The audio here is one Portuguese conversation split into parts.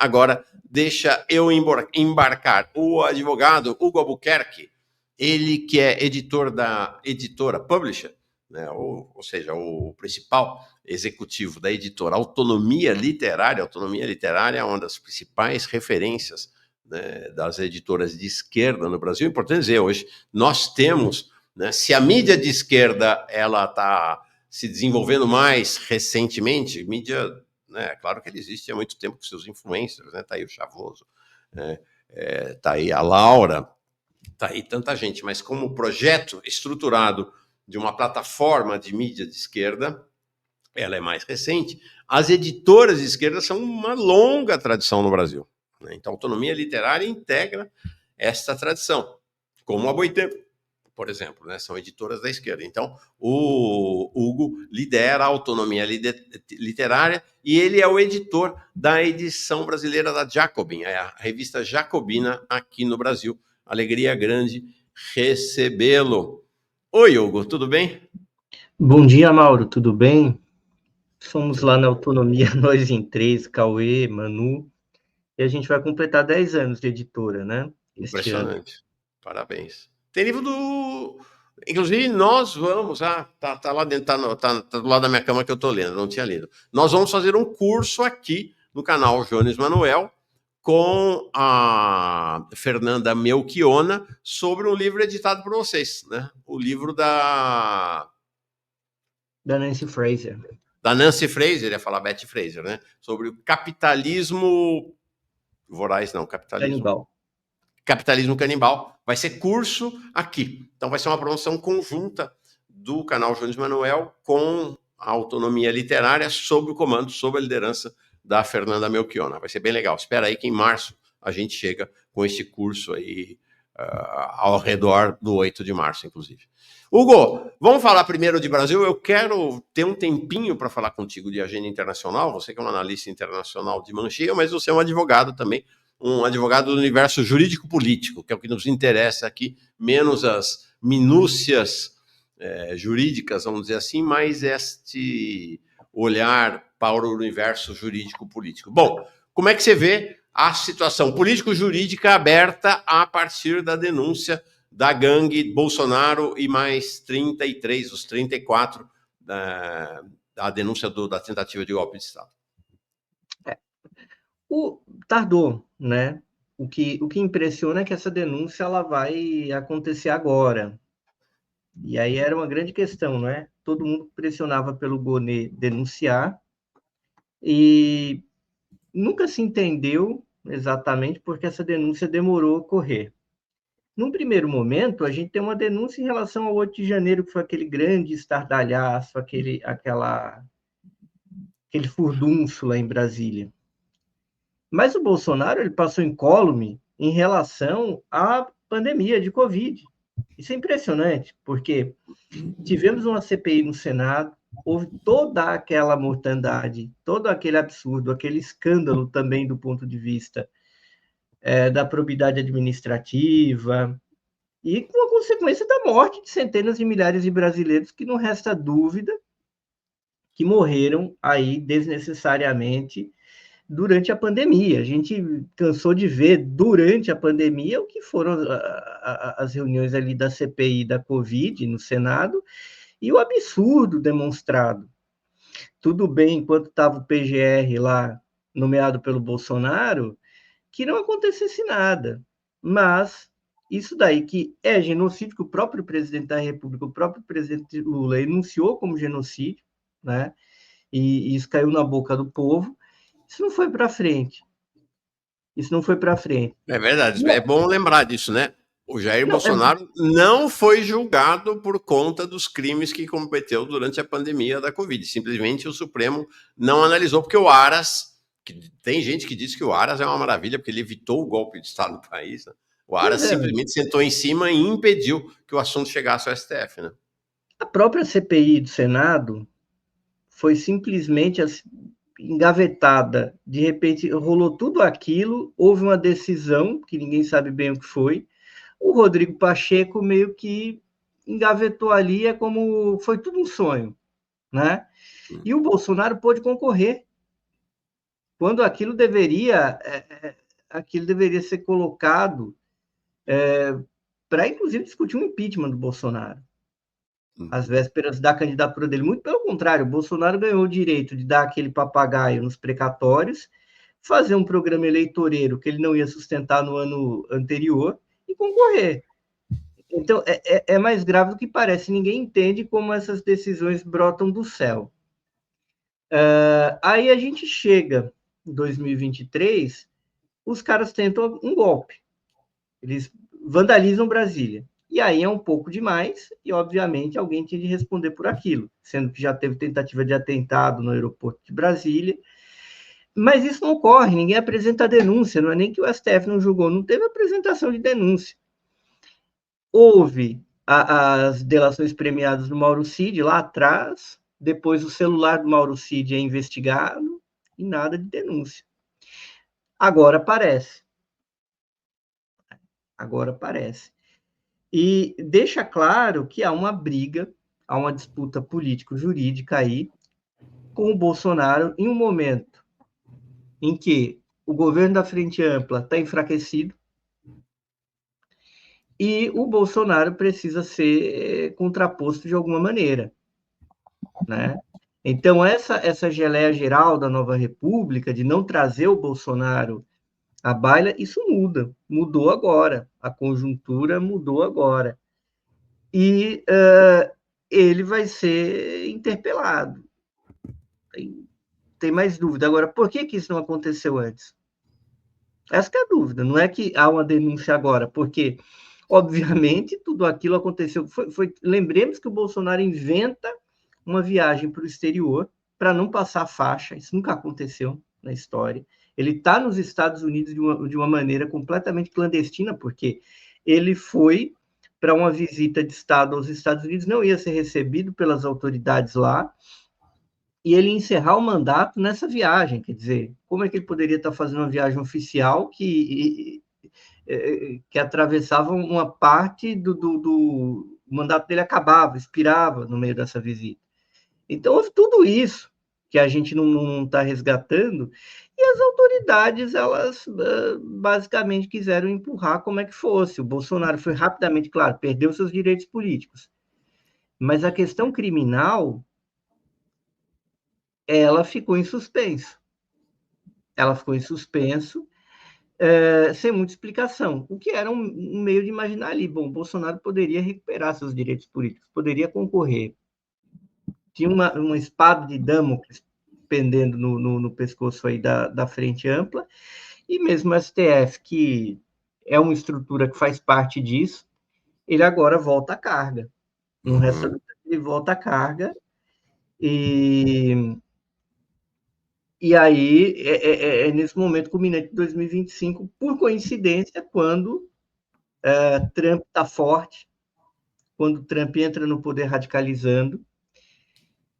Agora, deixa eu embarcar. O advogado Hugo Albuquerque, ele que é editor da editora Publisher, né, ou seja, o principal executivo da editora Autonomia Literária. Autonomia Literária é uma das principais referências, né, das editoras de esquerda no Brasil. É importante dizer, hoje nós temos, né, se a mídia de esquerda ela está se desenvolvendo mais recentemente, mídia, né, claro que ele existe há muito tempo com seus influencers, né, tá aí o Chavoso, né, tá aí a Laura, tá aí tanta gente, mas como projeto estruturado de uma plataforma de mídia de esquerda, ela é mais recente. As editoras de esquerda são uma longa tradição no Brasil, né? Então, a autonomia literária integra esta tradição, como a Boitempo, por exemplo, né? São editoras da esquerda. Então, o Hugo lidera a autonomia literária e ele é o editor da edição brasileira da Jacobin, a revista Jacobina aqui no Brasil. Alegria grande recebê-lo. Oi, Hugo, tudo bem? Bom dia, Mauro, tudo bem? Somos lá na Autonomia, nós em três, Cauê, Manu, e a gente vai completar 10 anos de editora, né? Este ano. Impressionante. Parabéns. Tem livro do. Inclusive, nós vamos. Tá lá dentro, tá do lado da minha cama que eu tô lendo, não tinha lido. Nós vamos fazer um curso aqui no canal Jones Manuel com a Fernanda Melchiona sobre um livro editado por vocês, né? O livro da Nancy Fraser. Da Nancy Fraser, ia falar Betty Fraser, né? Sobre o capitalismo voraz, não, Canibal. Capitalismo Canibal. Vai ser curso aqui. Então vai ser uma promoção conjunta do canal Jones Manuel com a autonomia literária sob o comando, sob a liderança da Fernanda Melchiona. Vai ser bem legal. Espera aí que em março a gente chega com esse curso aí ao redor do 8 de março, inclusive. Hugo, vamos falar primeiro de Brasil. Eu quero ter um tempinho para falar contigo de agenda internacional. Você que é um analista internacional de mão cheia, mas você é um advogado também, um advogado do universo jurídico-político, que é o que nos interessa aqui, menos as minúcias jurídicas, vamos dizer assim, mas este olhar para o universo jurídico-político. Bom, como é que você vê a situação político-jurídica aberta a partir da denúncia da gangue Bolsonaro e mais 33, os 34, da denúncia da tentativa de golpe de Estado? Tardou, né? O que impressiona é que essa denúncia ela vai acontecer agora. E aí era uma grande questão, não é? Todo mundo pressionava pelo Gonê denunciar e nunca se entendeu exatamente porque essa denúncia demorou a ocorrer. Num primeiro momento, a gente tem uma denúncia em relação ao 8 de janeiro, que foi aquele grande estardalhaço, aquele furdunço lá em Brasília. Mas o Bolsonaro ele passou incólume em relação à pandemia de Covid. Isso é impressionante, porque tivemos uma CPI no Senado, houve toda aquela mortandade, todo aquele absurdo, aquele escândalo também do ponto de vista da probidade administrativa, e com a consequência da morte de centenas de milhares de brasileiros que não resta dúvida que morreram aí desnecessariamente durante a pandemia. A gente cansou de ver durante a pandemia o que foram as reuniões ali da CPI da Covid no Senado e o absurdo demonstrado. Tudo bem, enquanto estava o PGR lá, nomeado pelo Bolsonaro, que não acontecesse nada. Mas isso daí que é genocídio, que o próprio presidente da República, o próprio presidente Lula enunciou como genocídio, né? E isso caiu na boca do povo. Isso não foi para frente. Isso não foi para frente. É verdade, é bom lembrar disso, né? O Jair Não, Bolsonaro não foi julgado por conta dos crimes que cometeu durante a pandemia da Covid. Simplesmente o Supremo não analisou, porque o Aras, que tem gente que diz que o Aras é uma maravilha, porque ele evitou o golpe de Estado no país, né? O Aras simplesmente sentou em cima e impediu que o assunto chegasse ao STF, né? A própria CPI do Senado foi simplesmente engavetada. De repente, rolou tudo aquilo, houve uma decisão, que ninguém sabe bem o que foi. O Rodrigo Pacheco meio que engavetou ali, é como foi tudo um sonho, né? E o Bolsonaro pôde concorrer. quando aquilo deveria ser colocado para, inclusive, discutir um impeachment do Bolsonaro, às vésperas da candidatura dele. Muito pelo contrário, o Bolsonaro ganhou o direito de dar aquele papagaio nos precatórios, fazer um programa eleitoreiro que ele não ia sustentar no ano anterior e concorrer. Então, é mais grave do que parece. Ninguém entende como essas decisões brotam do céu. Aí a gente chega em 2023, os caras tentam um golpe. Eles vandalizam Brasília. E aí é um pouco demais, e obviamente alguém tinha de responder por aquilo, sendo que já teve tentativa de atentado no aeroporto de Brasília. Mas isso não ocorre, ninguém apresenta denúncia, não é nem que o STF não julgou, não teve apresentação de denúncia. Houve as delações premiadas do Mauro Cid lá atrás, depois o celular do Mauro Cid é investigado, e nada de denúncia. Agora aparece. E deixa claro que há uma briga, há uma disputa político-jurídica aí com o Bolsonaro em um momento em que o governo da Frente Ampla está enfraquecido e o Bolsonaro precisa ser contraposto de alguma maneira, né? Então, essa geleia geral da nova república, de não trazer o Bolsonaro à baila, isso mudou agora, a conjuntura mudou agora. E ele vai ser interpelado. Tem mais dúvida. Agora, por que isso não aconteceu antes? Essa que é a dúvida. Não é que há uma denúncia agora, porque, obviamente, tudo aquilo aconteceu. Lembremos que o Bolsonaro inventa uma viagem para o exterior para não passar faixa. Isso nunca aconteceu na história. Ele está nos Estados Unidos de uma maneira completamente clandestina, porque ele foi para uma visita de Estado aos Estados Unidos, não ia ser recebido pelas autoridades lá, e ele encerrar o mandato nessa viagem. Quer dizer, como é que ele poderia estar fazendo uma viagem oficial que atravessava uma parte do o mandato dele acabava, expirava no meio dessa visita. Então, houve tudo isso que a gente não está resgatando, e as autoridades, elas basicamente quiseram empurrar como é que fosse. O Bolsonaro foi rapidamente, claro, perdeu seus direitos políticos, mas a questão criminal, ela ficou em suspenso. Sem muita explicação, o que era um meio de imaginar ali. Bom, Bolsonaro poderia recuperar seus direitos políticos, poderia concorrer. Tinha uma espada de Damocles pendendo no pescoço aí da Frente Ampla, e mesmo o STF, que é uma estrutura que faz parte disso, ele agora volta à carga. No resto ele volta à carga, e aí nesse momento culminante de 2025, por coincidência, quando Trump está forte, quando Trump entra no poder radicalizando,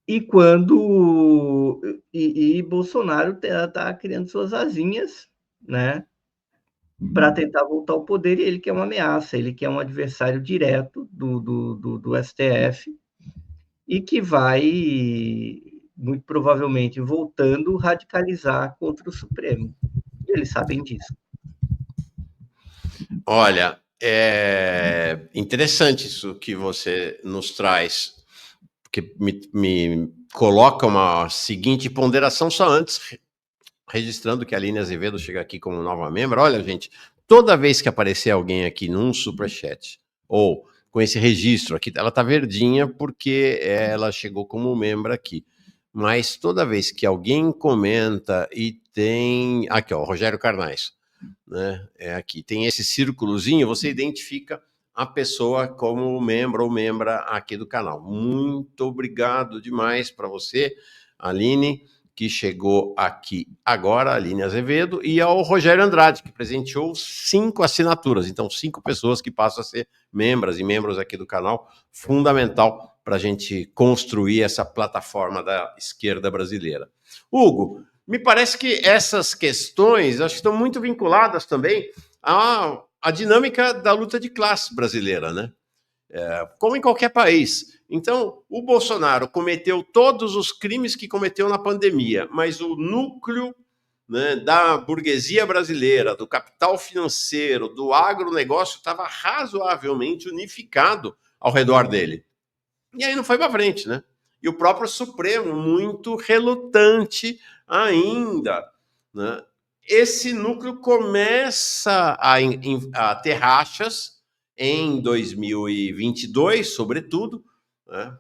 e quando Bolsonaro está criando suas asinhas, né, para tentar voltar ao poder, e ele quer uma ameaça, ele quer um adversário direto do STF, e que vai, muito provavelmente, voltando, radicalizar contra o Supremo. E eles sabem disso. Olha, é interessante isso que você nos traz, porque me coloca uma seguinte ponderação só antes, registrando que a Aline Azevedo chega aqui como nova membro. Olha, gente, toda vez que aparecer alguém aqui num superchat, ou com esse registro aqui, ela tá verdinha porque ela chegou como membro aqui. Mas toda vez que alguém comenta e tem... Aqui, ó, Rogério Carnais, né? É aqui, tem esse círculozinho, você identifica a pessoa como membro ou membra aqui do canal. Muito obrigado demais para você, Aline, que chegou aqui agora, Aline Azevedo, e ao Rogério Andrade, que presenteou 5 assinaturas. Então, 5 pessoas que passam a ser membras e membros aqui do canal, fundamental para a gente construir essa plataforma da esquerda brasileira. Hugo, me parece que essas questões acho que estão muito vinculadas também à dinâmica da luta de classe brasileira, né? Como em qualquer país. Então, o Bolsonaro cometeu todos os crimes que cometeu na pandemia, mas o núcleo né, da burguesia brasileira, do capital financeiro, do agronegócio, estava razoavelmente unificado ao redor dele. E aí não foi para frente, né? E o próprio Supremo, muito relutante ainda, né? Esse núcleo começa a ter rachas em 2022, sobretudo, né?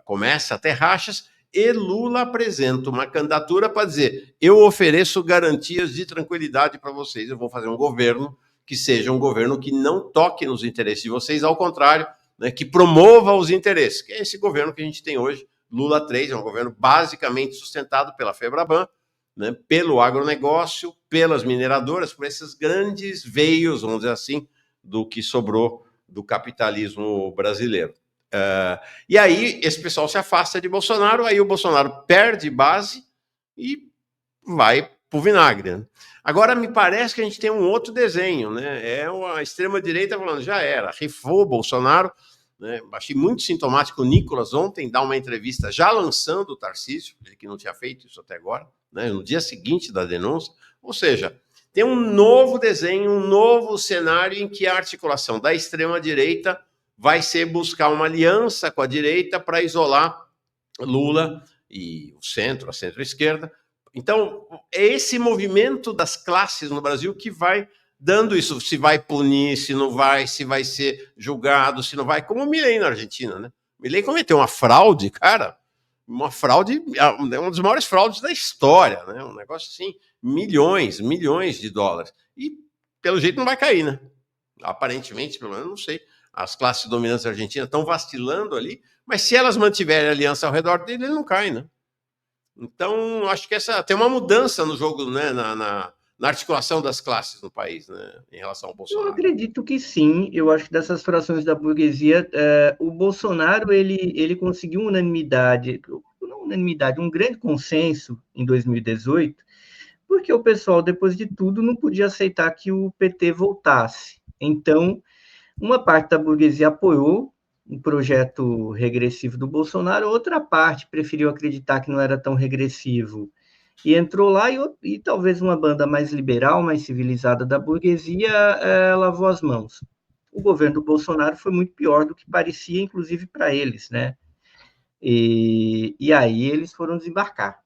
Começa a ter rachas, e Lula apresenta uma candidatura para dizer: eu ofereço garantias de tranquilidade para vocês, eu vou fazer um governo que seja um governo que não toque nos interesses de vocês, ao contrário, né, que promova os interesses, que é esse governo que a gente tem hoje, Lula 3, é um governo basicamente sustentado pela Febraban, né, pelo agronegócio, pelas mineradoras, por esses grandes veios, vamos dizer assim, do que sobrou do capitalismo brasileiro. E aí esse pessoal se afasta de Bolsonaro, aí o Bolsonaro perde base e vai pro vinagre. Né? Agora me parece que a gente tem um outro desenho, né? É a extrema-direita falando, já era, rifou o Bolsonaro, né? Achei muito sintomático o Nicolas ontem dar uma entrevista já lançando o Tarcísio, ele que não tinha feito isso até agora, né? No dia seguinte da denúncia. Ou seja, tem um novo desenho, um novo cenário em que a articulação da extrema-direita vai ser buscar uma aliança com a direita para isolar Lula e o centro, a centro-esquerda. Então, é esse movimento das classes no Brasil que vai dando isso, se vai punir, se não vai, se vai ser julgado, se não vai, como o Milei na Argentina, né? O Milei cometeu uma fraude, cara, uma fraude, uma das maiores fraudes da história, né? Um negócio assim, milhões de dólares. E, pelo jeito, não vai cair, né? Aparentemente, pelo menos, não sei. As classes dominantes da Argentina estão vacilando ali, mas se elas mantiverem a aliança ao redor dele, ele não cai, né? Então, acho que essa tem uma mudança no jogo, né, na articulação das classes no país, né, em relação ao Eu Bolsonaro. acredito que sim. Eu acho que dessas frações da burguesia, o Bolsonaro ele conseguiu unanimidade, não unanimidade, um grande consenso em 2018, porque o pessoal, depois de tudo, não podia aceitar que o PT voltasse. Então, uma parte da burguesia apoiou o projeto regressivo do Bolsonaro, outra parte preferiu acreditar que não era tão regressivo e entrou lá e talvez uma banda mais liberal, mais civilizada da burguesia lavou as mãos. O governo do Bolsonaro foi muito pior do que parecia, inclusive para eles, né? E aí eles foram desembarcar.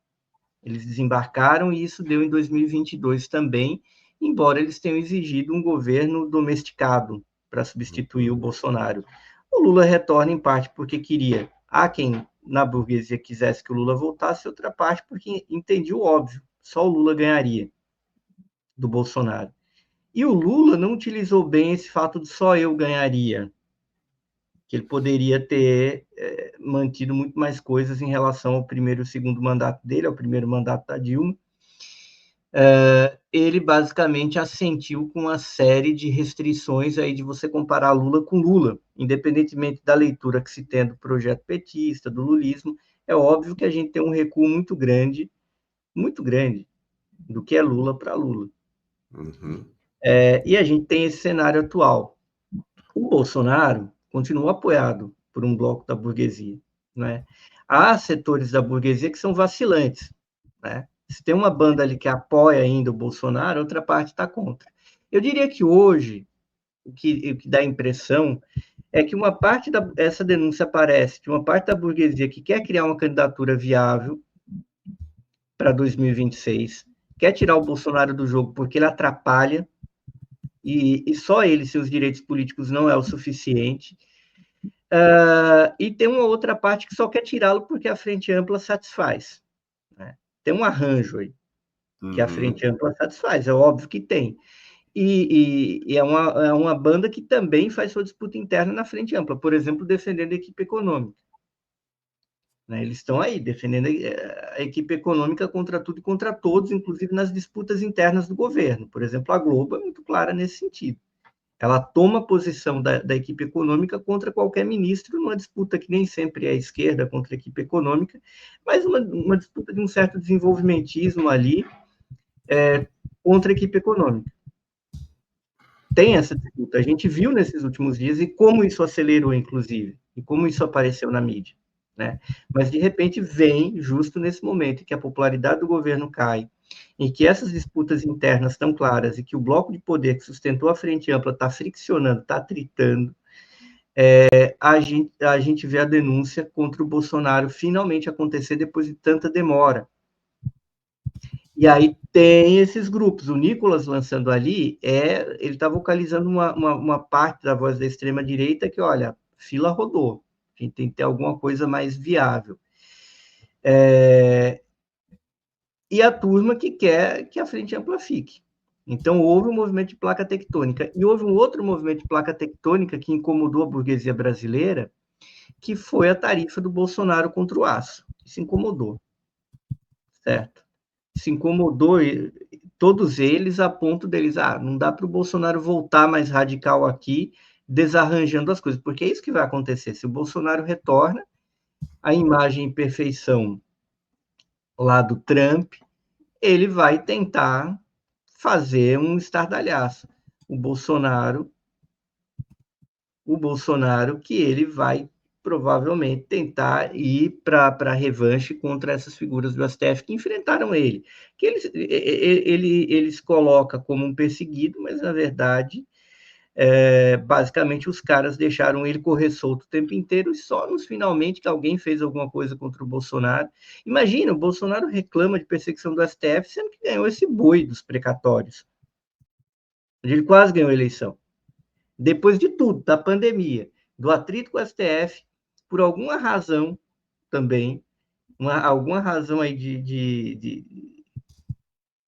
Eles desembarcaram e isso deu em 2022 também, embora eles tenham exigido um governo domesticado para substituir o Bolsonaro. O Lula retorna em parte porque queria. Há quem na burguesia quisesse que o Lula voltasse, outra parte porque entendia o óbvio, só o Lula ganharia do Bolsonaro. E o Lula não utilizou bem esse fato de só eu ganharia, que ele poderia ter mantido muito mais coisas em relação ao primeiro e segundo mandato dele, ao primeiro mandato da Dilma. Ele basicamente assentiu com uma série de restrições aí de você comparar Lula com Lula, independentemente da leitura que se tem do projeto petista, do lulismo, é óbvio que a gente tem um recuo muito grande, do que é Lula para Lula. Uhum. E a gente tem esse cenário atual. O Bolsonaro continua apoiado por um bloco da burguesia, né? Há setores da burguesia que são vacilantes, né? Se tem uma banda ali que apoia ainda o Bolsonaro, outra parte está contra. Eu diria que hoje, o que dá a impressão é que uma parte essa denúncia aparece de uma parte da burguesia que quer criar uma candidatura viável para 2026, quer tirar o Bolsonaro do jogo porque ele atrapalha, e só ele, seus direitos políticos, não é o suficiente. E tem uma outra parte que só quer tirá-lo porque a Frente Ampla satisfaz. Né? Tem um arranjo aí que a Frente Ampla satisfaz, é óbvio que tem. E é uma banda que também faz sua disputa interna na Frente Ampla, por exemplo, defendendo a equipe econômica. Né? Eles estão aí, defendendo a equipe econômica contra tudo e contra todos, inclusive nas disputas internas do governo. Por exemplo, a Globo é muito clara nesse sentido. Ela toma posição da equipe econômica contra qualquer ministro, numa disputa que nem sempre é a esquerda contra a equipe econômica, mas uma disputa de um certo desenvolvimentismo ali contra a equipe econômica. Tem essa disputa. A gente viu nesses últimos dias e como isso acelerou, inclusive, e como isso apareceu na mídia. Né? Mas, de repente, vem justo nesse momento em que a popularidade do governo cai, em que essas disputas internas estão claras e que o bloco de poder que sustentou a Frente Ampla está friccionando, está atritando, a gente vê a denúncia contra o Bolsonaro finalmente acontecer depois de tanta demora. E aí tem esses grupos. O Nicolas lançando ali, ele está vocalizando uma parte da voz da extrema-direita que, olha, fila rodou. A gente tem que ter alguma coisa mais viável. E a turma que quer que a Frente Ampla fique. Então, houve um movimento de placa tectônica. E houve um outro movimento de placa tectônica que incomodou a burguesia brasileira, que foi a tarifa do Bolsonaro contra o aço. Se incomodou, certo? Se incomodou, todos eles, a ponto deles, não dá para o Bolsonaro voltar mais radical aqui, desarranjando as coisas, porque é isso que vai acontecer. Se o Bolsonaro retorna, a imagem em perfeição lá do Trump, ele vai tentar fazer um estardalhaço. O Bolsonaro que ele vai provavelmente tentar ir para a revanche contra essas figuras do STF que enfrentaram ele. Que eles colocam como um perseguido, mas, na verdade, basicamente, os caras deixaram ele correr solto o tempo inteiro e só nos finalmente que alguém fez alguma coisa contra o Bolsonaro. Imagina, o Bolsonaro reclama de perseguição do STF, sendo que ganhou esse boi dos precatórios. Ele quase ganhou a eleição. Depois de tudo, da pandemia, do atrito com o STF, por alguma razão também, alguma razão aí de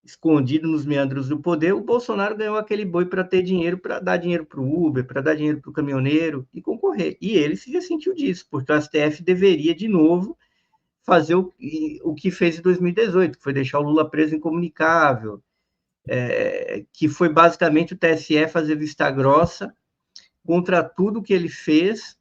escondido nos meandros do poder, o Bolsonaro ganhou aquele boi para ter dinheiro, para dar dinheiro para o Uber, para dar dinheiro para o caminhoneiro e concorrer. E ele se ressentiu disso, porque o STF deveria, de novo, fazer o que fez em 2018, que foi deixar o Lula preso incomunicável, que foi basicamente o TSE fazer vista grossa contra tudo que ele fez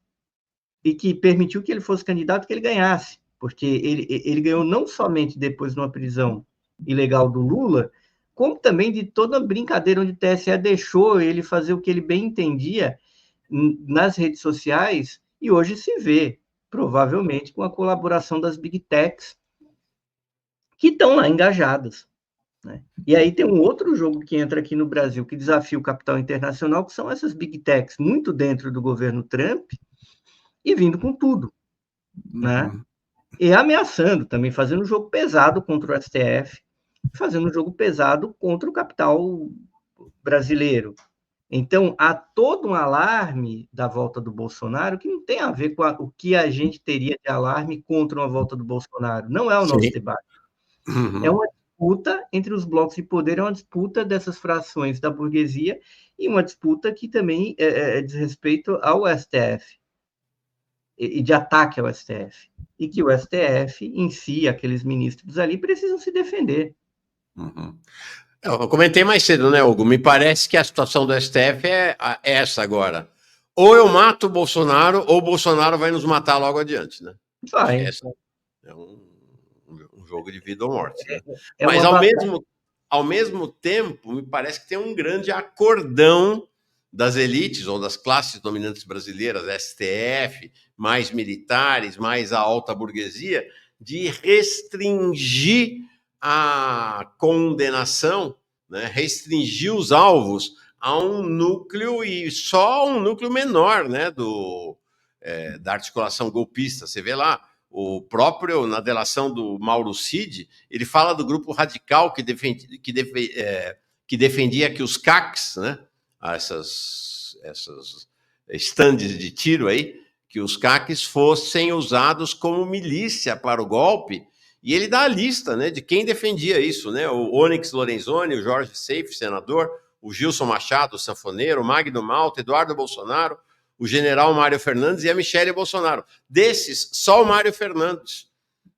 e que permitiu que ele fosse candidato, que ele ganhasse, porque ele ganhou não somente depois de uma prisão ilegal do Lula, como também de toda a brincadeira onde o TSE deixou ele fazer o que ele bem entendia nas redes sociais, e hoje se vê, provavelmente, com a colaboração das Big Techs, que estão lá engajadas. Né? E aí tem um outro jogo que entra aqui no Brasil, que desafia o capital internacional, que são essas Big Techs, muito dentro do governo Trump, e vindo com tudo. Né? E ameaçando também, fazendo um jogo pesado contra o STF, fazendo um jogo pesado contra o capital brasileiro. Então, há todo um alarme da volta do Bolsonaro que não tem a ver com o que a gente teria de alarme contra uma volta do Bolsonaro. Não é o nosso debate. É uma disputa entre os blocos de poder, é uma disputa dessas frações da burguesia e uma disputa que também diz respeito ao STF e de ataque ao STF. E que o STF em si, aqueles ministros ali, precisam se defender. Eu comentei mais cedo, né, Hugo? Me parece que a situação do STF é essa agora. Ou eu mato o Bolsonaro, ou o Bolsonaro vai nos matar logo adiante, né? Acho que essa é um jogo de vida ou morte. Né? Mas ao mesmo tempo, me parece que tem um grande acordão das elites ou das classes dominantes brasileiras, STF, mais militares, mais a alta burguesia, de restringir a condenação, né, restringir os alvos a um núcleo e só um núcleo menor, né, da articulação golpista. Você vê lá, o próprio, na delação do Mauro Cid, ele fala do grupo radical que defendia que os CACs, né, essas estandes de tiro aí, que os CACs fossem usados como milícia para o golpe. E ele dá a lista, né, de quem defendia isso, né? O Onyx Lorenzoni, o Jorge Seife, senador, o Gilson Machado, sanfoneiro, o Magno Malta, Eduardo Bolsonaro, o general Mário Fernandes e a Michele Bolsonaro. Desses, só o Mário Fernandes,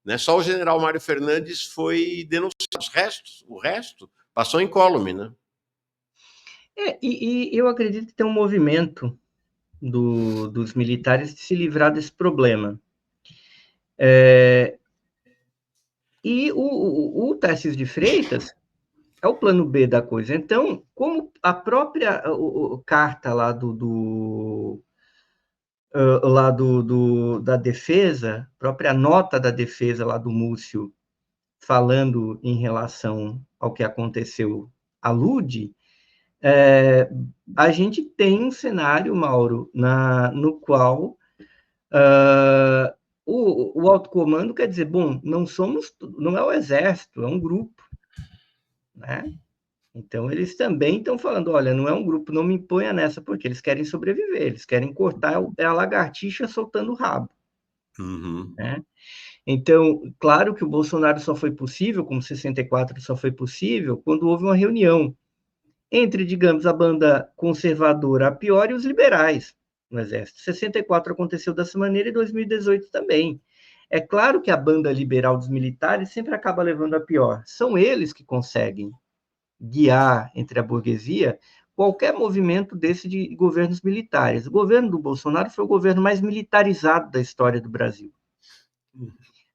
né? Só o general Mário Fernandes foi denunciado. O resto passou incólume, né? E eu acredito que tem um movimento dos militares de se livrar desse problema. E o Tarcísio de Freitas é o plano B da coisa. Então, como a própria carta lá da defesa, própria nota da defesa lá do Múcio, falando em relação ao que aconteceu alude, a gente tem um cenário, Mauro, no qual o alto comando quer dizer, bom, não é o exército, é um grupo, né? Então, eles também estão falando, olha, não é um grupo, não me imponha nessa, porque eles querem sobreviver, eles querem cortar a lagartixa soltando o rabo, né? Então, claro que o Bolsonaro só foi possível, como 64 só foi possível, quando houve uma reunião entre, digamos, a banda conservadora, a pior, e os liberais no Exército. 64 aconteceu dessa maneira e 2018 também. É claro que a banda liberal dos militares sempre acaba levando a pior. São eles que conseguem guiar entre a burguesia qualquer movimento desse de governos militares. O governo do Bolsonaro foi o governo mais militarizado da história do Brasil.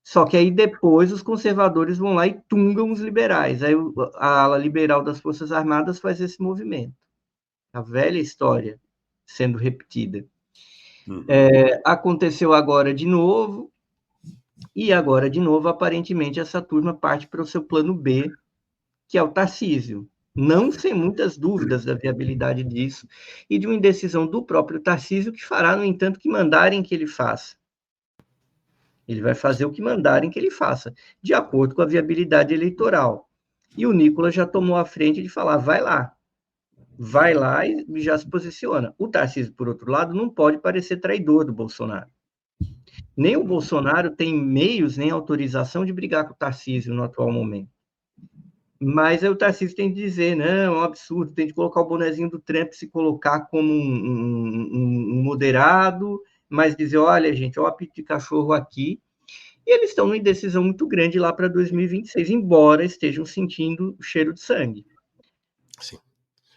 Só que aí depois os conservadores vão lá e tungam os liberais. Aí a ala liberal das Forças Armadas faz esse movimento. A velha história sendo repetida. Aconteceu agora de novo, e agora de novo, aparentemente, essa turma parte para o seu plano B, que é o Tarcísio. Não sem muitas dúvidas da viabilidade disso, e de uma indecisão do próprio Tarcísio, que fará, no entanto, que mandarem que ele faça. Ele vai fazer o que mandarem que ele faça, de acordo com a viabilidade eleitoral. E o Nicolas já tomou a frente de falar, vai lá e já se posiciona. O Tarcísio, por outro lado, não pode parecer traidor do Bolsonaro. Nem o Bolsonaro tem meios nem autorização de brigar com o Tarcísio no atual momento. Mas aí o Tarcísio tem que dizer, não, é um absurdo, tem que colocar o bonezinho do Trump, se colocar como um moderado, mas dizer, olha, gente, olha o apito de cachorro aqui. E eles estão numa indecisão muito grande lá para 2026, embora estejam sentindo o cheiro de sangue. Sim.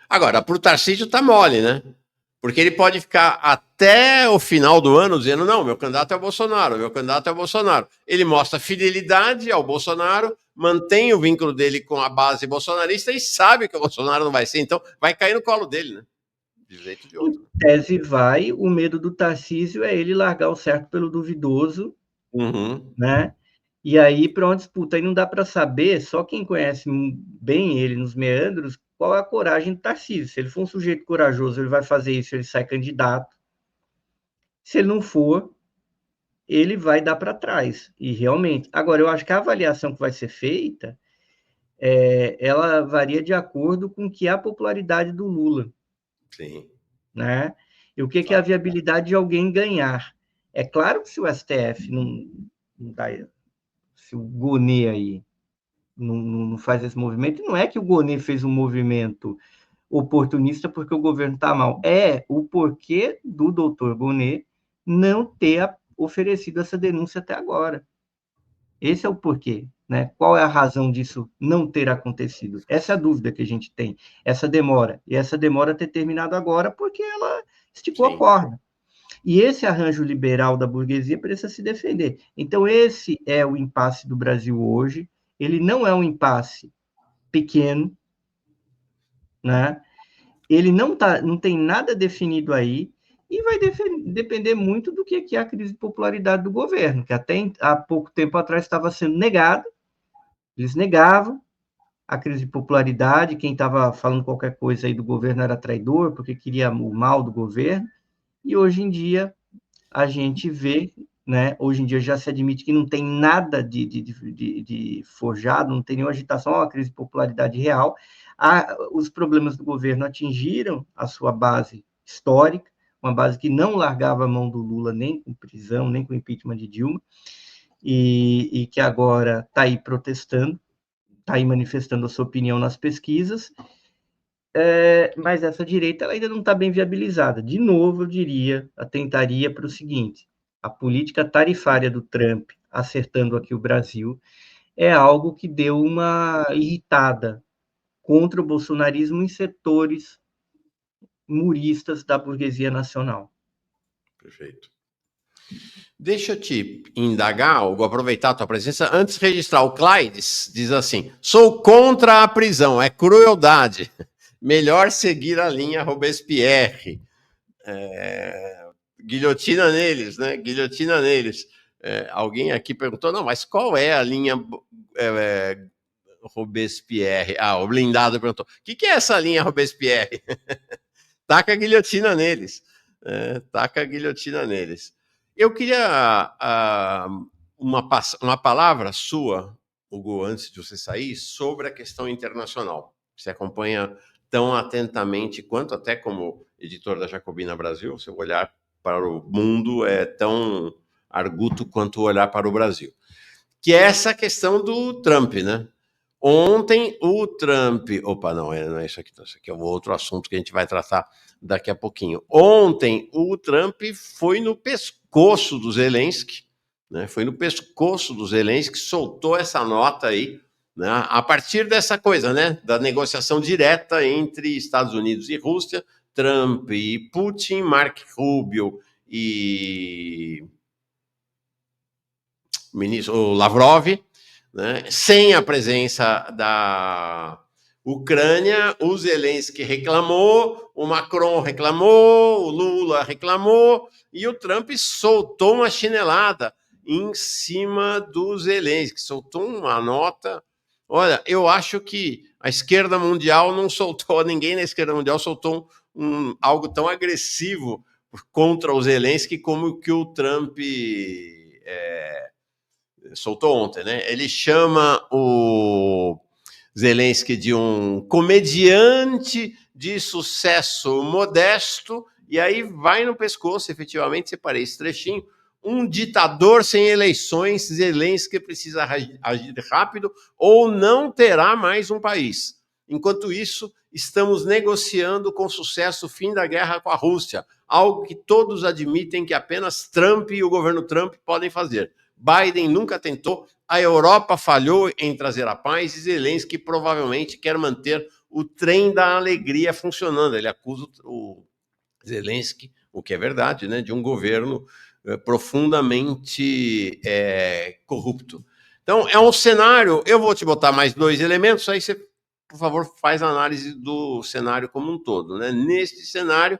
Agora, para o Tarcísio tá mole, né? Porque ele pode ficar até o final do ano dizendo, não, meu candidato é o Bolsonaro, meu candidato é o Bolsonaro. Ele mostra fidelidade ao Bolsonaro, mantém o vínculo dele com a base bolsonarista e sabe que o Bolsonaro não vai ser, então vai cair no colo dele, né? De um jeito ou de outro. Em tese vai, o medo do Tarcísio é ele largar o certo pelo duvidoso, né? E aí, para uma disputa, aí não dá para saber, só quem conhece bem ele nos meandros, qual é a coragem do Tarcísio. Se ele for um sujeito corajoso, ele vai fazer isso, ele sai candidato. Se ele não for, ele vai dar para trás. E realmente. Agora, eu acho que a avaliação que vai ser feita, ela varia de acordo com o que é a popularidade do Lula. Sim. Né? E o que é a viabilidade de alguém ganhar. É claro que se o STF não dá, se o Gonê aí não faz esse movimento, não é que o Gonê fez um movimento oportunista porque o governo está mal, é o porquê do doutor Gonê não ter oferecido essa denúncia até agora. Esse é o porquê, né? Qual é a razão disso não ter acontecido? Essa é a dúvida que a gente tem, essa demora. E essa demora ter terminado agora porque ela esticou a corda. E esse arranjo liberal da burguesia precisa se defender. Então, esse é o impasse do Brasil hoje. Ele não é um impasse pequeno, né? Ele não tem nada definido aí e vai depender muito do que é a crise de popularidade do governo, que até há pouco tempo atrás estava sendo negado. Eles negavam a crise de popularidade, quem estava falando qualquer coisa aí do governo era traidor, porque queria o mal do governo, e hoje em dia a gente vê, né, hoje em dia já se admite que não tem nada de forjado, não tem nenhuma agitação, uma crise de popularidade real. Os problemas do governo atingiram a sua base histórica, uma base que não largava a mão do Lula nem com prisão, nem com impeachment de Dilma, e que agora está aí protestando, está aí manifestando a sua opinião nas pesquisas, mas essa direita ela ainda não está bem viabilizada. De novo, eu diria, atentaria para o seguinte, a política tarifária do Trump, acertando aqui o Brasil, é algo que deu uma irritada contra o bolsonarismo em setores muristas da burguesia nacional. Perfeito. Deixa eu te indagar, Hugo, aproveitar a tua presença. Antes de registrar, o Clydes diz assim, sou contra a prisão, é crueldade. Melhor seguir a linha Robespierre. Guilhotina neles, né? Guilhotina neles. Alguém aqui perguntou, não, mas qual é a linha Robespierre. O blindado perguntou: o que é essa linha Robespierre? Taca a guilhotina neles. Taca a guilhotina neles. Eu queria uma palavra sua, Hugo, antes de você sair, sobre a questão internacional. Você acompanha tão atentamente quanto, até como editor da Jacobina Brasil, seu olhar para o mundo é tão arguto quanto olhar para o Brasil. Que é essa questão do Trump, né? Ontem o Trump... Opa, não é isso aqui. Isso aqui é um outro assunto que a gente vai tratar daqui a pouquinho. Ontem o Trump foi no pescoço do Zelensky, né? Foi no pescoço do Zelensky, soltou essa nota aí, né? A partir dessa coisa, né? Da negociação direta entre Estados Unidos e Rússia, Trump e Putin, Mark Rubio e o Lavrov, né? Sem a presença da Ucrânia, o Zelensky reclamou, o Macron reclamou, o Lula reclamou, e o Trump soltou uma chinelada em cima do Zelensky, soltou uma nota. Olha, eu acho que a esquerda mundial não soltou, ninguém na esquerda mundial soltou algo tão agressivo contra o Zelensky como o que o Trump soltou ontem, né? Ele chama o Zelensky de um comediante de sucesso modesto, e aí vai no pescoço, efetivamente, separei esse trechinho, um ditador sem eleições, Zelensky precisa agir rápido ou não terá mais um país. Enquanto isso, estamos negociando com sucesso o fim da guerra com a Rússia, algo que todos admitem que apenas Trump e o governo Trump podem fazer. Biden nunca tentou, a Europa falhou em trazer a paz e Zelensky provavelmente quer manter o trem da alegria funcionando. Ele acusa o Zelensky, o que é verdade, né, de um governo profundamente corrupto. Então, é um cenário, eu vou te botar mais 2 elementos, aí você, por favor, faz a análise do cenário como um todo, né? Neste cenário,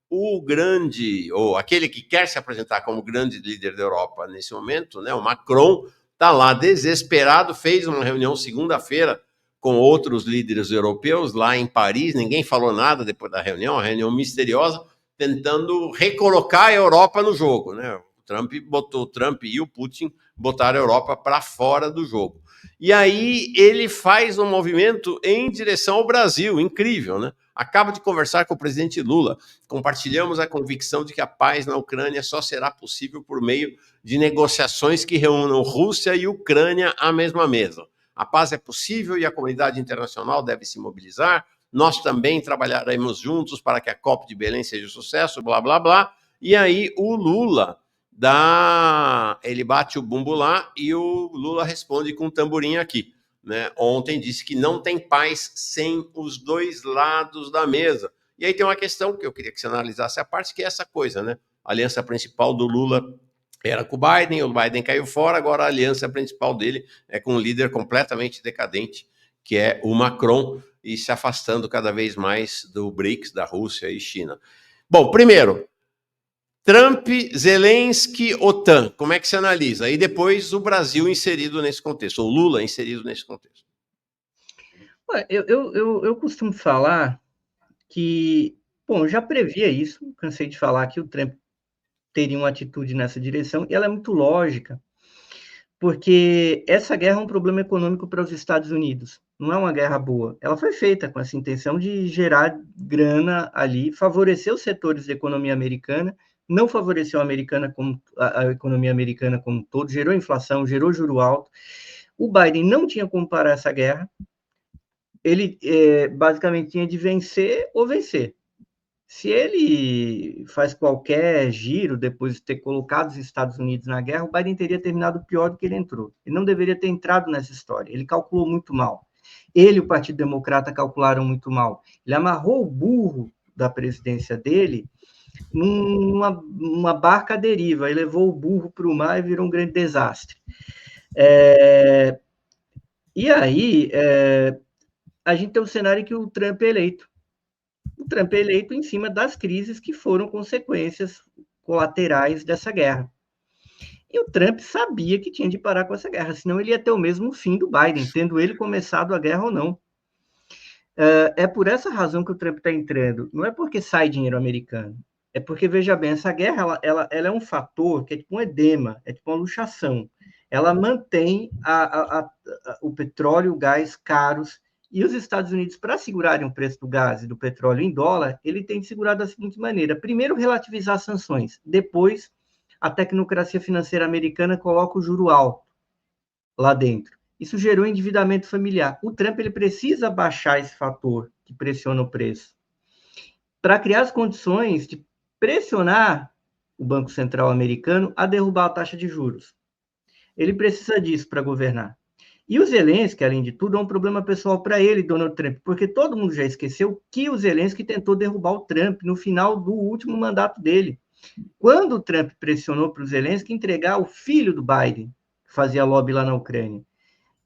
o grande, ou aquele que quer se apresentar como grande líder da Europa nesse momento, né, o Macron, está lá desesperado, fez uma reunião segunda-feira com outros líderes europeus lá em Paris, ninguém falou nada depois da reunião, uma reunião misteriosa, tentando recolocar a Europa no jogo, né? O Trump e o Putin botaram a Europa para fora do jogo. E aí ele faz um movimento em direção ao Brasil, incrível, né? Acabo de conversar com o presidente Lula. Compartilhamos a convicção de que a paz na Ucrânia só será possível por meio de negociações que reúnam Rússia e Ucrânia à mesma mesa. A paz é possível e a comunidade internacional deve se mobilizar. Nós também trabalharemos juntos para que a COP de Belém seja um sucesso, blá, blá, blá. E aí o Lula ele bate o bumbo lá e o Lula responde com um tamborim aqui. Né? Ontem disse que não tem paz sem os dois lados da mesa. E aí tem uma questão que eu queria que você analisasse a parte, que é essa coisa, né? A aliança principal do Lula era com o Biden caiu fora, agora a aliança principal dele é com um líder completamente decadente, que é o Macron, e se afastando cada vez mais do BRICS, da Rússia e China. Bom, primeiro, Trump, Zelensky, OTAN, como é que se analisa? E depois o Brasil inserido nesse contexto, ou Lula inserido nesse contexto. Eu costumo falar que, bom, eu já previa isso, cansei de falar que o Trump teria uma atitude nessa direção, e ela é muito lógica, porque essa guerra é um problema econômico para os Estados Unidos, não é uma guerra boa. Ela foi feita com essa intenção de gerar grana ali, favorecer os setores da economia americana, não favoreceu a economia americana como um todo, gerou inflação, gerou juro alto. O Biden não tinha como parar essa guerra, ele basicamente tinha de vencer ou vencer. Se ele faz qualquer giro depois de ter colocado os Estados Unidos na guerra, o Biden teria terminado pior do que ele entrou. Ele não deveria ter entrado nessa história. Ele calculou muito mal. Ele e o Partido Democrata calcularam muito mal. Ele amarrou o burro da presidência dele numa barca à deriva. Ele levou o burro para o mar e virou um grande desastre. E aí, a gente tem um cenário em que o Trump é eleito. O Trump é eleito em cima das crises que foram consequências colaterais dessa guerra. E o Trump sabia que tinha de parar com essa guerra, senão ele ia ter o mesmo fim do Biden, tendo ele começado a guerra ou não. É por essa razão que o Trump está entrando. Não é porque sai dinheiro americano. É porque, veja bem, essa guerra ela é um fator que é tipo um edema, é tipo uma luxação. Ela mantém o petróleo e o gás caros. E os Estados Unidos, para segurarem o preço do gás e do petróleo em dólar, ele tem segurado da seguinte maneira: primeiro, relativizar as sanções. Depois, a tecnocracia financeira americana coloca o juro alto lá dentro. Isso gerou endividamento familiar. O Trump ele precisa baixar esse fator que pressiona o preço para criar as condições de pressionar o Banco Central americano a derrubar a taxa de juros. Ele precisa disso para governar. E o Zelensky, além de tudo, é um problema pessoal para ele, Donald Trump, porque todo mundo já esqueceu que o Zelensky tentou derrubar o Trump no final do último mandato dele. Quando o Trump pressionou para o Zelensky entregar o filho do Biden, que fazia lobby lá na Ucrânia.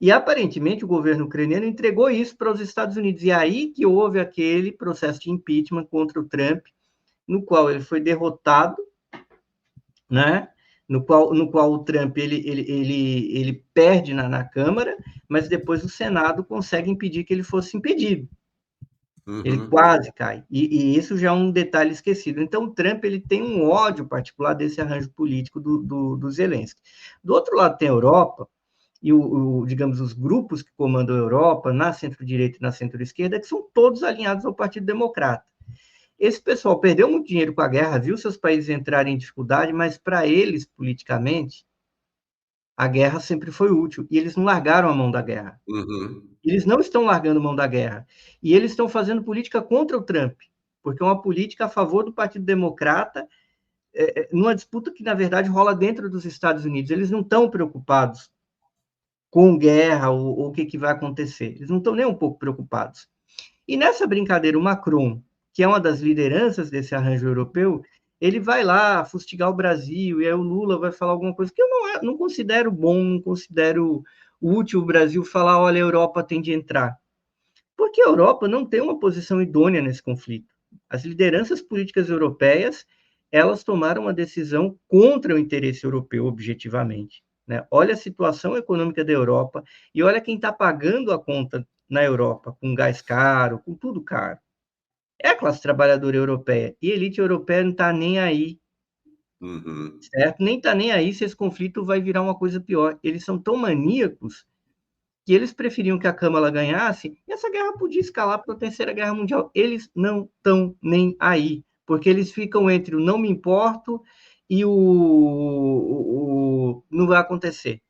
E aparentemente o governo ucraniano entregou isso para os Estados Unidos. E aí que houve aquele processo de impeachment contra o Trump, no qual ele foi derrotado, né? No qual o Trump ele perde na Câmara, mas depois o Senado consegue impedir que ele fosse impedido. Ele quase cai. E isso já é um detalhe esquecido. Então, o Trump ele tem um ódio particular desse arranjo político do Zelensky. Do outro lado tem a Europa, e digamos, os grupos que comandam a Europa, na centro-direita e na centro-esquerda, que são todos alinhados ao Partido Democrata. Esse pessoal perdeu muito dinheiro com a guerra, viu seus países entrarem em dificuldade, mas para eles, politicamente, a guerra sempre foi útil, e eles não largaram a mão da guerra. Eles não estão largando a mão da guerra. E eles estão fazendo política contra o Trump, porque é uma política a favor do Partido Democrata, numa disputa que, na verdade, rola dentro dos Estados Unidos. Eles não estão preocupados com guerra ou o que vai acontecer. Eles não estão nem um pouco preocupados. E nessa brincadeira, o Macron, que é uma das lideranças desse arranjo europeu, ele vai lá fustigar o Brasil, e aí o Lula vai falar alguma coisa que eu não considero bom, não considero útil o Brasil falar, olha, a Europa tem de entrar. Porque a Europa não tem uma posição idônea nesse conflito. As lideranças políticas europeias, elas tomaram uma decisão contra o interesse europeu, objetivamente. Né? Olha a situação econômica da Europa e olha quem está pagando a conta na Europa, com gás caro, com tudo caro. É a classe trabalhadora europeia. E a elite europeia não está nem aí. Certo? Nem está nem aí se esse conflito vai virar uma coisa pior. Eles são tão maníacos que eles preferiam que a Câmara ganhasse, e essa guerra podia escalar para a Terceira Guerra Mundial. Eles não estão nem aí, porque eles ficam entre o não me importo e o não vai acontecer.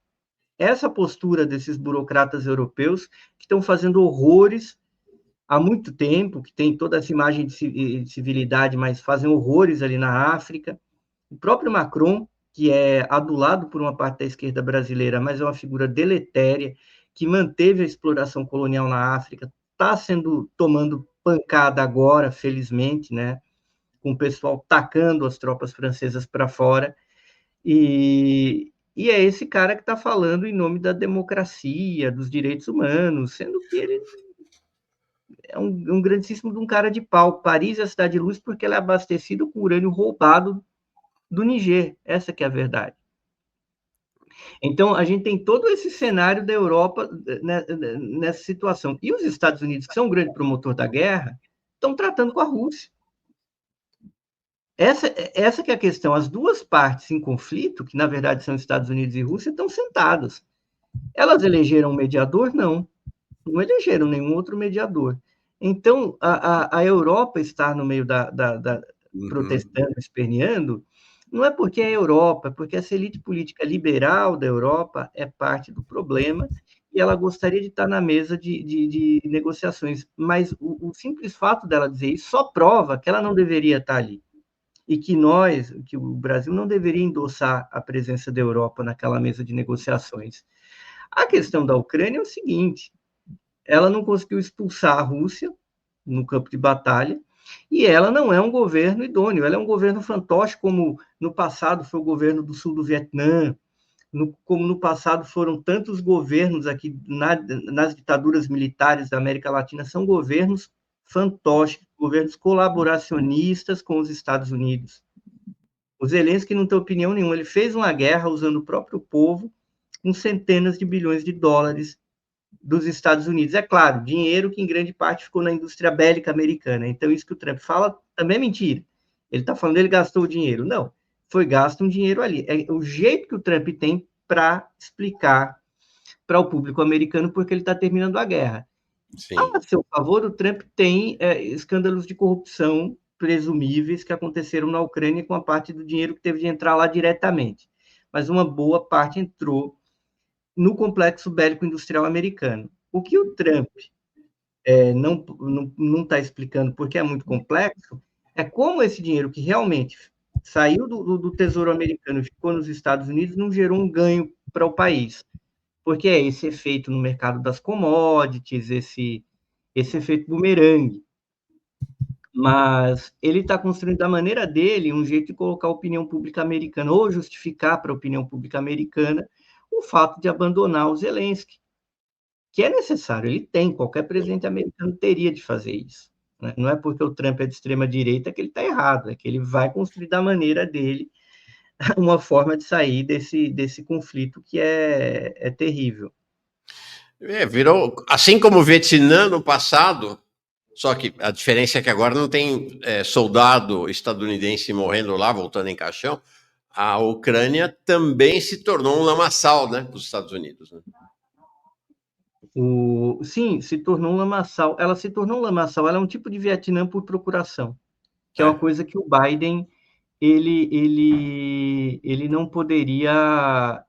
Essa postura desses burocratas europeus que estão fazendo horrores há muito tempo, que tem toda essa imagem de civilidade, mas fazem horrores ali na África. O próprio Macron, que é adulado por uma parte da esquerda brasileira, mas é uma figura deletéria, que manteve a exploração colonial na África, está tomando pancada agora, felizmente, né? Com o pessoal tacando as tropas francesas para fora. E é esse cara que está falando em nome da democracia, dos direitos humanos, sendo que ele é um grandíssimo de um cara de pau. Paris é a cidade de luz porque ela é abastecida com urânio roubado do Niger. Essa que é a verdade. Então, a gente tem todo esse cenário da Europa nessa situação. E os Estados Unidos, que são um grande promotor da guerra, estão tratando com a Rússia. Essa que é a questão. As duas partes em conflito, que na verdade são Estados Unidos e Rússia, estão sentadas. Elas elegeram um mediador? Não. Não elegeram nenhum outro mediador. Então, a Europa está no meio protestando, esperneando, não é porque é a Europa, é porque essa elite política liberal da Europa é parte do problema e ela gostaria de estar na mesa de negociações. Mas o simples fato dela dizer isso só prova que ela não deveria estar ali. E que o Brasil não deveria endossar a presença da Europa naquela mesa de negociações. A questão da Ucrânia é o seguinte: ela não conseguiu expulsar a Rússia no campo de batalha, e ela não é um governo idôneo, ela é um governo fantoche, como no passado foi o governo do sul do Vietnã, como no passado foram tantos governos aqui nas ditaduras militares da América Latina, são governos fantoches, governos colaboracionistas com os Estados Unidos. O Zelensky não tem opinião nenhuma. Ele fez uma guerra usando o próprio povo com centenas de bilhões de dólares dos Estados Unidos. É claro, dinheiro que em grande parte ficou na indústria bélica americana. Então, isso que o Trump fala também é mentira. Ele está falando que ele gastou o dinheiro. Não, foi gasto um dinheiro ali. É o jeito que o Trump tem para explicar para o público americano porque ele está terminando a guerra. Sim. A seu favor, o Trump tem escândalos de corrupção presumíveis que aconteceram na Ucrânia com a parte do dinheiro que teve de entrar lá diretamente. Mas uma boa parte entrou no complexo bélico-industrial americano. O que o Trump não está explicando, porque é muito complexo, é como esse dinheiro que realmente saiu do Tesouro americano e ficou nos Estados Unidos não gerou um ganho para o país. Porque é esse efeito no mercado das commodities, esse efeito bumerangue. Mas ele está construindo da maneira dele um jeito de colocar a opinião pública americana, ou justificar para a opinião pública americana o fato de abandonar o Zelensky, que é necessário, ele tem, qualquer presidente americano teria de fazer isso. Né? Não é porque o Trump é de extrema-direita que ele está errado, é que ele vai construir da maneira dele uma forma de sair desse conflito que é terrível. Virou, assim como o Vietnã no passado, só que a diferença é que agora não tem soldado estadunidense morrendo lá, voltando em caixão. A Ucrânia também se tornou um lamaçal, né, para os Estados Unidos. Né? Sim, se tornou um lamaçal. Ela se tornou um lamaçal. Ela é um tipo de Vietnã por procuração, que é uma coisa que o Biden ele não poderia,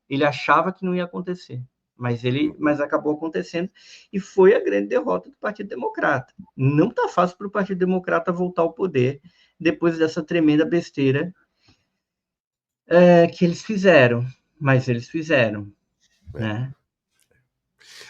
ele achava que não ia acontecer, mas acabou acontecendo e foi a grande derrota do Partido Democrata. Não está fácil para o Partido Democrata voltar ao poder depois dessa tremenda besteira que eles fizeram, mas eles fizeram, né?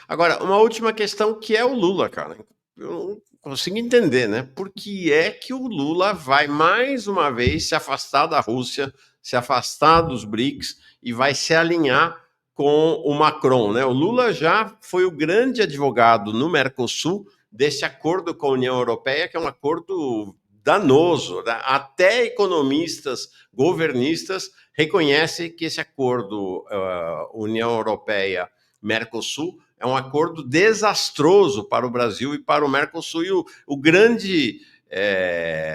Agora, uma última questão que é o Lula, cara. Eu não consigo entender, né? Por que é que o Lula vai mais uma vez se afastar da Rússia, se afastar dos BRICS e vai se alinhar com o Macron, né? O Lula já foi o grande advogado no Mercosul desse acordo com a União Europeia, que é um acordo danoso, né? Até economistas, governistas reconhecem que esse acordo União Europeia-Mercosul é um acordo desastroso para o Brasil e para o Mercosul. E o grande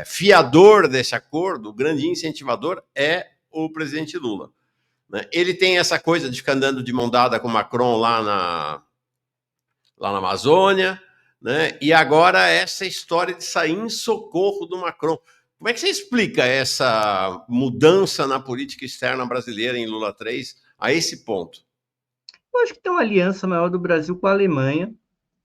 fiador desse acordo, o grande incentivador, é o presidente Lula. Né? Ele tem essa coisa de ficar andando de mão dada com o Macron lá na Amazônia, né? E agora essa história de sair em socorro do Macron. Como é que você explica essa mudança na política externa brasileira em Lula 3 a esse ponto? Eu acho que tem uma aliança maior do Brasil com a Alemanha.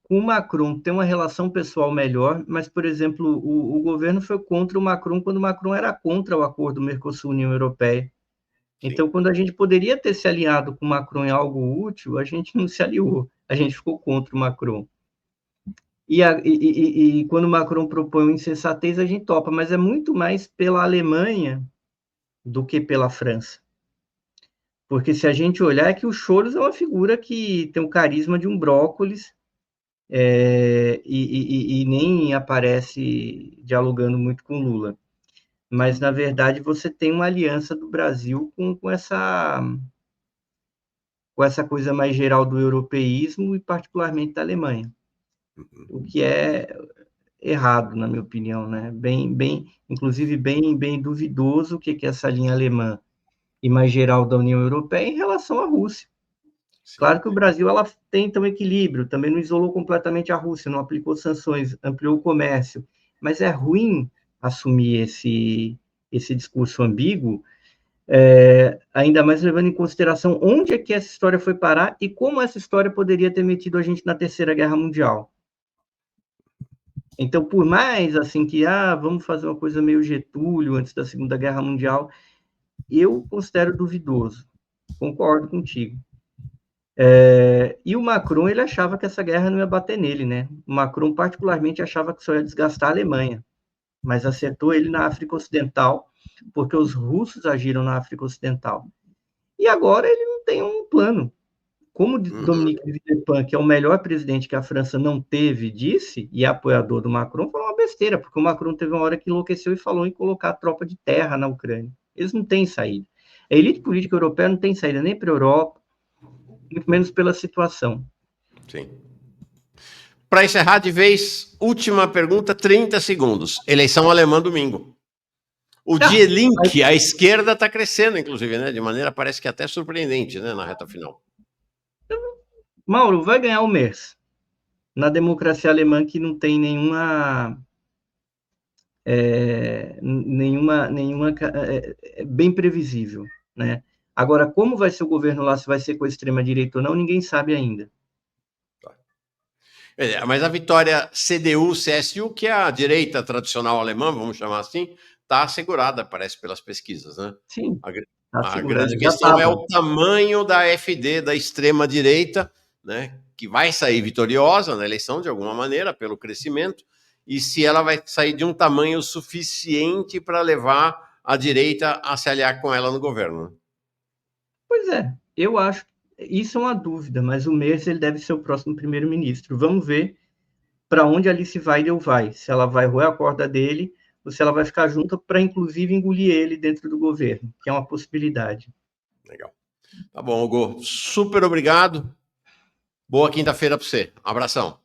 Com o Macron tem uma relação pessoal melhor, mas, por exemplo, o governo foi contra o Macron quando o Macron era contra o acordo Mercosul-União Europeia. Então, quando a gente poderia ter se alinhado com o Macron em algo útil, a gente não se aliou, a gente ficou contra o Macron. E quando o Macron propõe uma insensatez, a gente topa, mas é muito mais pela Alemanha do que pela França. Porque se a gente olhar, é que o Scholz é uma figura que tem o carisma de um brócolis, e nem aparece dialogando muito com Lula. Mas, na verdade, você tem uma aliança do Brasil com essa coisa mais geral do europeísmo e, particularmente, da Alemanha. O que é errado, na minha opinião, né? Inclusive, bem duvidoso o que é essa linha alemã e mais geral da União Europeia em relação à Rússia. Sim. Claro que o Brasil ela tem um equilíbrio, também não isolou completamente a Rússia, não aplicou sanções, ampliou o comércio, mas é ruim assumir esse discurso ambíguo, ainda mais levando em consideração onde é que essa história foi parar e como essa história poderia ter metido a gente na Terceira Guerra Mundial. Então, por mais assim que vamos fazer uma coisa meio Getúlio antes da Segunda Guerra Mundial, eu considero duvidoso. Concordo contigo. E o Macron, ele achava que essa guerra não ia bater nele, né? O Macron, particularmente, achava que só ia desgastar a Alemanha, mas acertou ele na África Ocidental, porque os russos agiram na África Ocidental. E agora ele não tem um plano. Como Dominique Villepin, que é o melhor presidente que a França não teve, disse, e é apoiador do Macron, falou uma besteira, porque o Macron teve uma hora que enlouqueceu e falou em colocar a tropa de terra na Ucrânia. Eles não têm saída. A elite política europeia não tem saída nem para a Europa, muito menos pela situação. Sim. Para encerrar de vez, última pergunta, 30 segundos. Eleição alemã domingo. O Die Linke, a esquerda, está crescendo, inclusive, né? De maneira, parece que até surpreendente, né? Na reta final. Mauro, vai ganhar o Merz. Na democracia alemã que não tem nenhuma bem previsível, né? Agora, como vai ser o governo lá, se vai ser com a extrema-direita ou não, ninguém sabe ainda. Mas a vitória CDU-CSU, que é a direita tradicional alemã, vamos chamar assim, está assegurada, parece, pelas pesquisas, né? Sim, a grande questão é o tamanho da AfD, da extrema-direita, né? Que vai sair vitoriosa na eleição, de alguma maneira, pelo crescimento, e se ela vai sair de um tamanho suficiente para levar a direita a se aliar com ela no governo. Pois é, eu acho que isso é uma dúvida, mas o Merz ele deve ser o próximo primeiro-ministro. Vamos ver para onde a Alice Weidel vai, se ela vai roer a corda dele ou se ela vai ficar junto para, inclusive, engolir ele dentro do governo, que é uma possibilidade. Legal. Tá bom, Hugo. Super obrigado. Boa quinta-feira para você. Um abração.